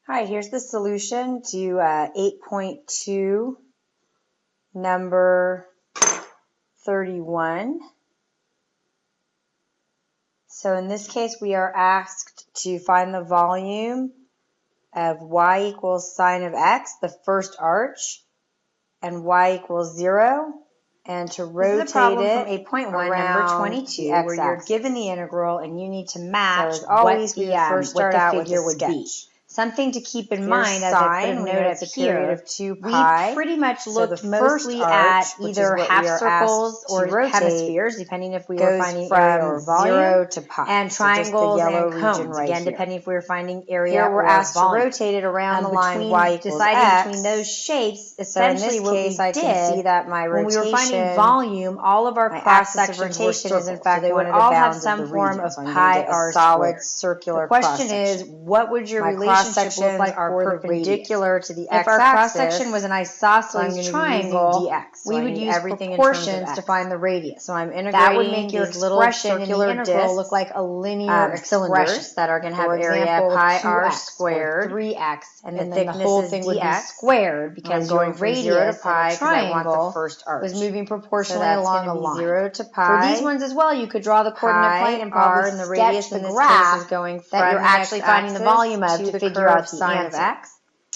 All right, here's the solution to 8.2, number 31. So in this case, we are asked to find the volume of y equals sine of x, the first arch, and y equals 0, and to rotate this is a problem it from 8.1, around number 22, where you're given the integral and you need to match So as always, what we the, would first start what out the with figure a would be. sketch. Something to keep in Here's mind as I put a sine. We note know up it's a here, period of 2 we pi. pretty much So looked the mostly first at arch, which is either what half we are circles asked or to rotate, hemispheres, depending if we were goes finding area or from volume, 0 to pi. and So just the triangles yellow and region cones, right again, here. depending if we were finding area Here we're or asked to volume. rotate it around the line Between y equals deciding x. between those shapes, So in essentially this what case, we I can see did that my when we were finding rotation, volume, all of our my cross axis of sections were rotation is in circles. fact So they would one of the all have bounds of some the form region. of So I'm going pi to get a r solid squared. circular The question cross-section. is, what would your My relationship look cross-sections like are for the perpendicular to the radius? If our cross-section was an isosceles triangle, we would use proportions to find the radius. So I'm integrating that would make your these little expression in the circular integral look discs, like a linear cylinders expression that are going to have For area example, pi 2x r or squared, 3x, and then then the whole thickness is thing would be dx. squared I'm because going your from 0 to radius pi in a because I want the triangle first arch. was moving So proportionally that's along going a to be line. 0 to pi. For these ones as well, you could draw the coordinate plane and probably and the sketch radius the in this graph case is going from that you're the actually finding the volume of to to the figure curve out the sine answer. of x.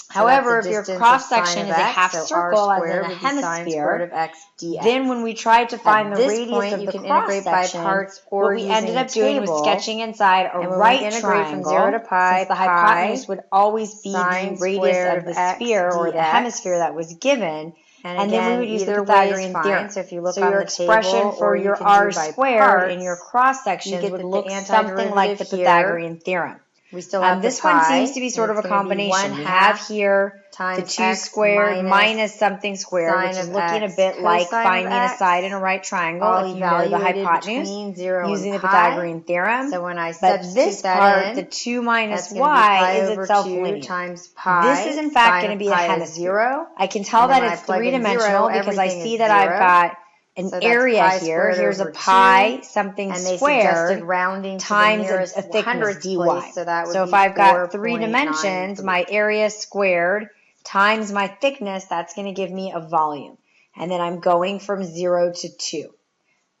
However, So if your that's a distance of cross-section sine is of a x, half so circle r as in squared a would be sine squared hemisphere, of x dx. then when we tried to find At the this radius point, of you the can integrate by cross-section, parts or what we using ended a up doing was table. sketching inside a And when we right integrate from triangle, 0 to pi, since the hypotenuse would always be the sine radius squared of the of x sphere or the dx. hemisphere that was given, And then we again, would use the either way is Pythagorean fine. theorem. So if you look So on your the expression table, for or you your can r do by squared in your parts, cross-sections you get would that look the something like the antiderivative here, Pythagorean theorem. we still have This the one pi, seems to be sort and of a it's going to be combination. 1/2 We have here the times 2 x squared minus something squared, sine which is of looking a x bit like cosine of finding a x, side in a right triangle all if you know the evaluated hypotenuse between 0 using the and pi. Pythagorean theorem. So when I But substitute this that part, in, the 2 minus that's going to be pi y, is over itself 2 linear. times pi. This is in fact Sine going to of be a pi is hemisphere. 0. I can tell And that then when it's I plug in 3-dimensional 0, because I everything see is that I've 0. got an So that's area pi here. squared Here's a over pi 2, something and they squared suggested rounding to the times nearest a thickness 100th dy. place, so that would So if be I've got 3 4.93. dimensions, my area squared times my thickness, that's going to give me a volume. And then I'm going from 0 to 2.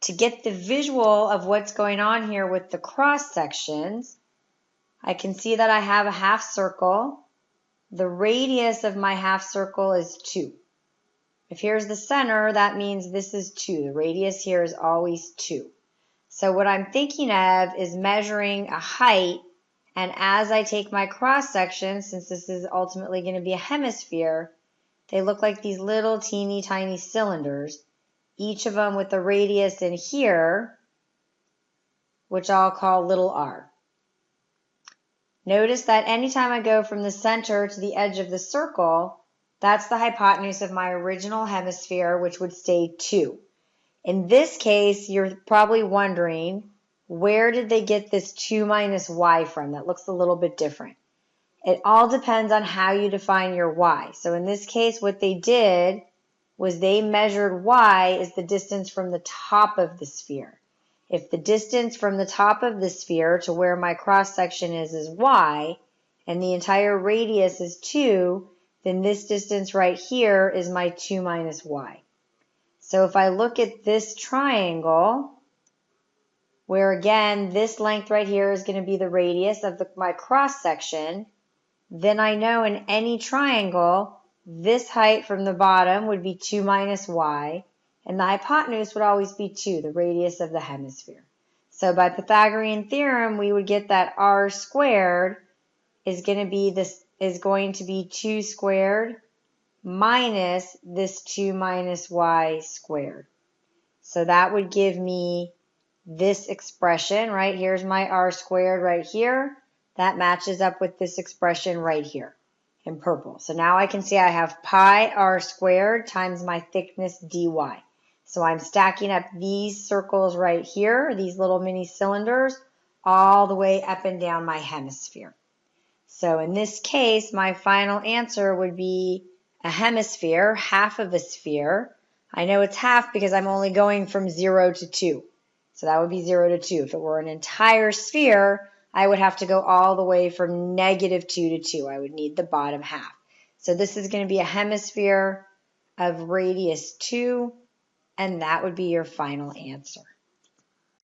To get the visual of what's going on here with the cross sections, I can see that I have a half circle. The radius of my half circle is 2. If here's the center, that means this is 2. The radius here is always 2. So what I'm thinking of is measuring a height, and as I take my cross section, since this is ultimately going to be a hemisphere, they look like these little teeny tiny cylinders, each of them with a radius in here, which I'll call little r. Notice that anytime I go from the center to the edge of the circle, that's the hypotenuse of my original hemisphere, which would stay 2. In this case, you're probably wondering, where did they get this 2 minus y from? That looks a little bit different. It all depends on how you define your y. So in this case, what they did was they measured y as the distance from the top of the sphere. If the distance from the top of the sphere to where my cross section is y, and the entire radius is 2, then this distance right here is my 2 minus y. So if I look at this triangle, where again, this length right here is going to be the radius of my cross section, then I know in any triangle, this height from the bottom would be 2 minus y, and the hypotenuse would always be 2, the radius of the hemisphere. So by Pythagorean theorem, we would get that r squared is going to be 2 squared minus this 2 minus y squared. So that would give me this expression, right? Here's my r squared right here. That matches up with this expression right here in purple. So now I can see I have pi r squared times my thickness dy. So I'm stacking up these circles right here, these little mini cylinders, all the way up and down my hemisphere. So in this case, my final answer would be a hemisphere, half of a sphere. I know it's half because I'm only going from 0 to 2. So that would be 0 to 2. If it were an entire sphere, I would have to go all the way from -2 to 2. I would need the bottom half. So this is going to be a hemisphere of radius 2, and that would be your final answer.